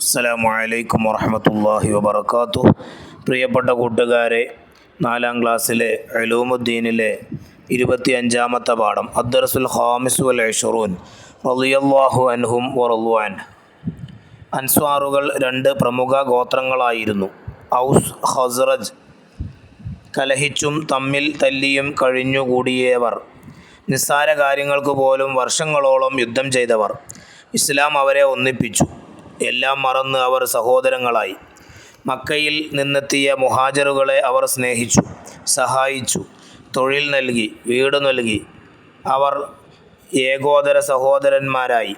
അസ്സലാമു അലൈക്കും വറഹ്മത്തുള്ളാഹി വബറകാതുഹു. പ്രിയപ്പെട്ട കൂട്ടുകാരെ, 4-ാം ക്ലാസ്സിലെ ഉലൂമുദ്ദീനിലെ 25-ാമത്തെ പാഠം അദ്ദർസുൽ ഖാമിസ് വൽ 20 റളിയല്ലാഹു അൻഹും വറളു അൻഹു. അൻസ്വാറുകൾ രണ്ട് പ്രമുഖ ഗോത്രങ്ങളായിരുന്നു. ഔസ്, ഖസ്റജ്. കലഹിച്ചും തമ്മിൽ തല്ലിയും കഴിഞ്ഞുകൂടിയവർ. നിസ്സാര കാര്യങ്ങൾക്ക് പോലും വർഷങ്ങളോളം യുദ്ധം ചെയ്തവർ. ഇസ്ലാം അവരെ ഒന്നിപ്പിച്ചു. എല്ലാം മറന്ന് അവർ സഹോദരങ്ങളായി. മക്കയിൽ നിന്നെത്തിയ മുഹാജിറുകളെ അവർ സ്നേഹിച്ചു, സഹായിച്ചു, തൊഴിൽ നൽകി, വീട് നൽകി. അവർ ഏകോദര സഹോദരന്മാരായി.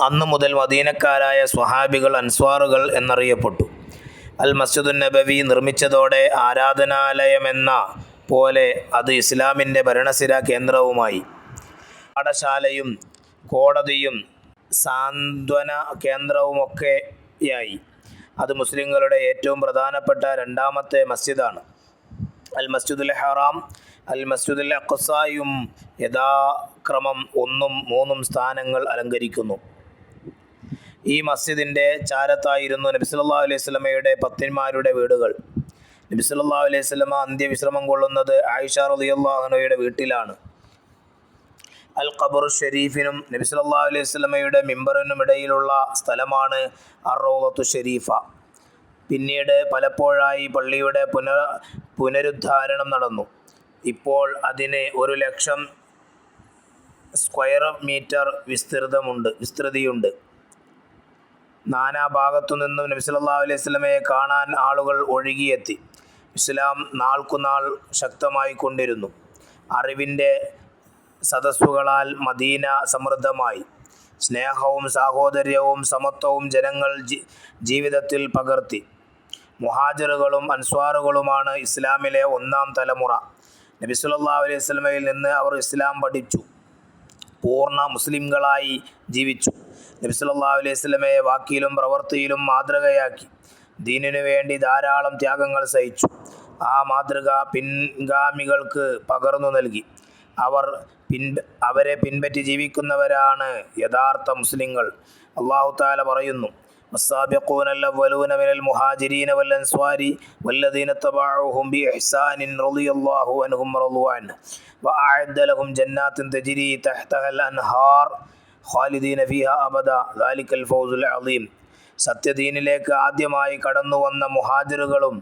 അന്നു മുതൽ മദീനക്കാരായ സ്വഹാബികൾ അൻസ്വാറുകൾ എന്നറിയപ്പെട്ടു. അൽ മസ്ജിദുൻ നബവി നിർമ്മിച്ചതോടെ ആരാധനാലയമെന്ന പോലെ അത് ഇസ്ലാമിൻ്റെ ഭരണസിരാ കേന്ദ്രവുമായി. പാഠശാലയും കോടതിയും സാന്ത്വന കേന്ദ്രവുമൊക്കെയായി. അത് മുസ്ലിങ്ങളുടെ ഏറ്റവും പ്രധാനപ്പെട്ട രണ്ടാമത്തെ മസ്ജിദാണ്. അൽ മസ്ജിദുൽ ഹറാം, അൽ മസ്ജിദുൽ അഖ്സായും യഥാക്രമം 1ഉം 3ഉം സ്ഥാനങ്ങൾ അലങ്കരിക്കുന്നു. ഈ മസ്ജിദിൻ്റെ ചാരത്തായിരുന്നു നബി സല്ലല്ലാഹു അലൈഹി വസല്ലമയുടെ പത്നിമാരുടെ വീടുകൾ. നബി സല്ലല്ലാഹു അലൈഹി വസല്ലമ അന്ത്യവിശ്രമം കൊള്ളുന്നത് ആയിഷ റളിയല്ലാഹു അൻഹയുടെ വീട്ടിലാണ്. അൽ ഖബറു ഷരീഫിനും നബി സല്ലല്ലാഹു അലൈഹി വസല്ലമയുടെ മിമ്പറിനും ഇടയിലുള്ള സ്ഥലമാണ് അർ-റൗളത്തു ഷരീഫ. പിന്നീട് പലപ്പോഴായി പള്ളിയുടെ പുനരുദ്ധാരണം നടന്നു. ഇപ്പോൾ അതിന് 1,00,000 സ്ക്വയർ മീറ്റർ വിസ്തൃതിയുണ്ട്. നാനാഭാഗത്തു നിന്നും നബി സല്ലല്ലാഹു അലൈഹി വസല്ലമയെ കാണാൻ ആളുകൾ ഒഴുകിയെത്തി. ഇസ്ലാം നാൾക്കുനാൾ ശക്തമായിക്കൊണ്ടിരുന്നു. അറിവിൻ്റെ സദസ്സുകളാൽ മദീന സമൃദ്ധമായി. സ്നേഹവും സാഹോദര്യവും സമത്വവും ജനങ്ങൾ ജീവിതത്തിൽ പകർത്തി. മുഹാജിറുകളും അൻസ്വാറുകളുമാണ് ഇസ്ലാമിലെ 1-ാം തലമുറ. നബി സല്ലല്ലാഹു അലൈഹി വസല്ലമയിൽ നിന്ന് അവർ ഇസ്ലാം പഠിച്ചു, പൂർണ്ണ മുസ്ലിംകളായി ജീവിച്ചു. നബി സല്ലല്ലാഹു അലൈഹി വസല്ലമയെ വാക്കിലും പ്രവൃത്തിയിലും മാതൃകയാക്കി. ദീനിനു വേണ്ടി ധാരാളം ത്യാഗങ്ങൾ സഹിച്ചു. ആ മാതൃക പിൻഗാമികൾക്ക് പകർന്നു നൽകി. അവരെ പിൻപറ്റി ജീവിക്കുന്നവരാണ് യഥാർത്ഥ മുസ്ലിങ്ങൾ. അല്ലാഹു തആല പറയുന്നു: വസ്സാബിഖൂന അൽ-അവ്വലൂന മിനൽ മുഹാജിരീന വൽ അൻസ്വാരി വല്ലദീന തബഅൂഹും ബിഇഹ്സാനിൻ റളിയല്ലാഹു അൻഹും വറളു അൻഹു വഅഅദ്ദ ലഹും ജന്നാത്തിൻ തജ്രി തഹ്തഹൽ അൻഹാർ ഖാലിദീന ഫീഹാ അബദാ ദാലിക്കൽ ഫൗസുൽ അളീം. സത്യദീനിലേക്ക് ആദ്യമായി കടന്നുവന്ന മുഹാജിറുകളും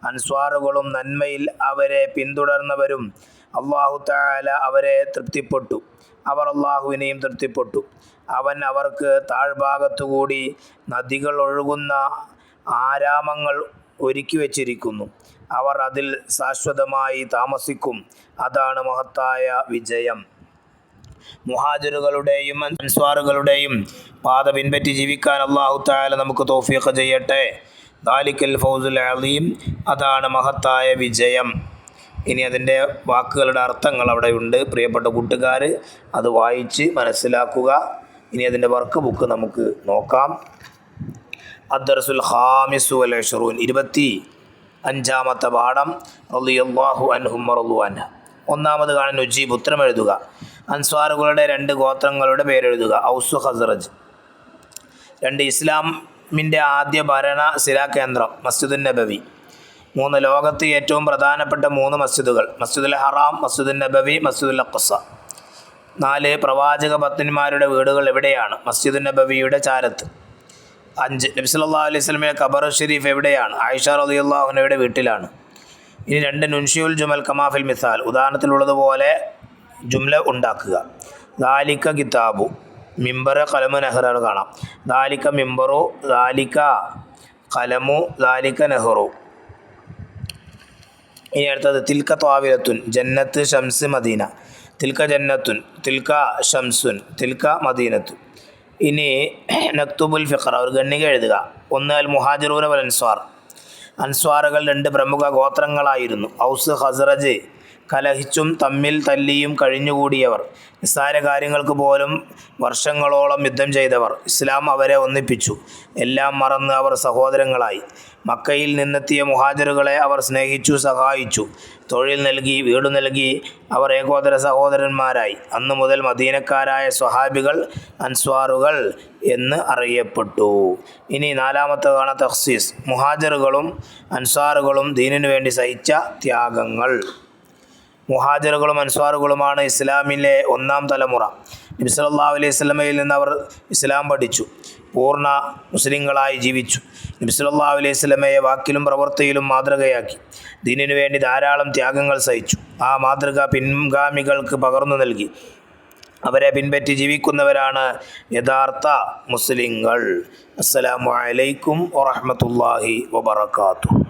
അൻസ്വാറുകളും നന്മയിൽ അവരെ പിന്തുടർന്നവരും. അല്ലാഹു തആല അവരെ തൃപ്തിപ്പെട്ടു. അവർ അല്ലാഹുവിനെയും തൃപ്തിപ്പെട്ടു. അവൻ അവർക്ക് താഴ്ഭാഗത്തുകൂടി നദികൾ ഒഴുകുന്ന ആരാമങ്ങൾ ഒരുക്കി വച്ചിരിക്കുന്നു. അവർ അതിൽ ശാശ്വതമായി താമസിക്കും. അതാണ് മഹത്തായ വിജയം. മുഹാജിറുകളുടെയും അൻസ്വാറുകളുടെയും പാത പിൻപറ്റി ജീവിക്കാൻ അല്ലാഹു തആല നമുക്ക് തൗഫീഖ് ചെയ്യട്ടെ. ദാലിക്കൽ ഫൗസുൽ അളീം. അതാണ് മഹത്തായ വിജയം. ഇനി അതിൻ്റെ വാക്കുകളുടെ അർത്ഥങ്ങൾ അവിടെയുണ്ട്. പ്രിയപ്പെട്ട കൂട്ടുകാർ അത് വായിച്ച് മനസ്സിലാക്കുക. ഇനി അതിൻ്റെ വർക്ക് ബുക്ക് നമുക്ക് നോക്കാം. അദ്ദർസുൽ ഖാമിസ് വൽ 20 25-ാമത്തെ പാഠം റളിയല്ലാഹു അൻഹും വറളു അൻഹു. ഒന്നാമത് കാണാൻ നുജീബ്, ഉത്തരം എഴുതുക. അൻസ്വാറുകളുടെ 2 ഗോത്രങ്ങളുടെ പേരെഴുതുക. ഔസ്, ഖസ്റജ്. 2 ഇസ്ലാമിൻ്റെ ആദ്യ ഭരണ സിരാകേന്ദ്രം മസ്ജിദുൻ നബവി. 3 ലോകത്ത് ഏറ്റവും പ്രധാനപ്പെട്ട 3 മസ്ജിദുകൾ: മസ്ജിദുൽ ഹറാം, മസ്ജിദുൻ നബവി, മസ്ജിദുൽ അഖ്സ. 4 പ്രവാചക പത്നിമാരുടെ വീടുകൾ എവിടെയാണ്? മസ്ജിദുൻ നബവിയുടെ ചാരത്ത്. 5 നബി സല്ലല്ലാഹു അലൈഹി വസല്ലമയുടെ ഖബർ ഷരീഫ് എവിടെയാണ്? ആയിഷ റളിയല്ലാഹു അൻഹയുടെ വീട്ടിലാണ്. ഇനി 2 നുൻഷിയുൽ ജുമൽ കമാ ഫിൽ മിസാൽ, ഉദാഹരണത്തിലുള്ളതുപോലെ ജുംല ഉണ്ടാക്കുക. ദാലിക കിതാബു, മിമ്പർ, ഖലമു, നെഹ്റു കാണാം. ദാലിക മിമ്പറു, ദാലിക ഖലമു, ദാലിക നെഹ്റു. ഇനി അടുത്തത് തിൽക്ക ത്വാവിലത്തുൻ, ജന്നത്ത്, ഷംസ്, മദീന. തിൽക്ക ജന്നത്തുൻ, തിൽക്ക ഷംസുൻ, തിൽക്ക മദീനത്തുൻ. ഇനി നക്തുബുൽ ഫിഖ്റ, ഒരു ഗണ്ണിക എഴുതുക. 1 അൽ മുഹാജിറൂന വൽ അൻസ്വാർ. അൻസ്വാറുകൾ 2 പ്രമുഖ ഗോത്രങ്ങളായിരുന്നു. ഔസ്, ഖസ്റജ്. കലഹിച്ചും തമ്മിൽ തല്ലിയും കഴിഞ്ഞുകൂടിയവർ, നിസ്സാര കാര്യങ്ങൾക്ക് പോലും വർഷങ്ങളോളം യുദ്ധം ചെയ്തവർ. ഇസ്ലാം അവരെ ഒന്നിപ്പിച്ചു. എല്ലാം മറന്ന് അവർ സഹോദരങ്ങളായി. മക്കയിൽ നിന്നെത്തിയ മുഹാജിറുകളെ അവർ സ്നേഹിച്ചു, സഹായിച്ചു. തൊഴിൽ നൽകി, വീട് നൽകി. അവർ ഏകോദര സഹോദരന്മാരായി. അന്നു മുതൽ മദീനക്കാരായ സ്വഹാബികൾ അൻസ്വാറുകൾ എന്ന് അറിയപ്പെട്ടു. ഇനി നാലാമത്തേതാണ് തഖ്സീസ്. മുഹാജിറുകളും അൻസ്വാറുകളും ദീനിനു വേണ്ടി സഹിച്ച ത്യാഗങ്ങൾ. മുഹാജിറുകളും അൻസ്വാറുകളുമാണ് ഇസ്ലാമിലെ ഒന്നാം തലമുറ. നബി സല്ലല്ലാഹു അലൈഹി വസല്ലമയിൽ നിന്ന് അവർ ഇസ്ലാം പഠിച്ചു, പൂർണ്ണ മുസ്ലിങ്ങളായി ജീവിച്ചു. നബി സല്ലല്ലാഹു അലൈഹി വസല്ലമയെ വാക്കിലും പ്രവൃത്തിയിലും മാതൃകയാക്കി. ദീനിനു വേണ്ടി ധാരാളം ത്യാഗങ്ങൾ സഹിച്ചു. ആ മാതൃക പിൻഗാമികൾക്ക് പകർന്നു നൽകി. അവരെ പിൻപറ്റി ജീവിക്കുന്നവരാണ് യഥാർത്ഥ മുസ്ലിങ്ങൾ. അസ്സലാമു അലൈക്കും വറഹ്മത്തുള്ളാഹി വബറകാതുഹു.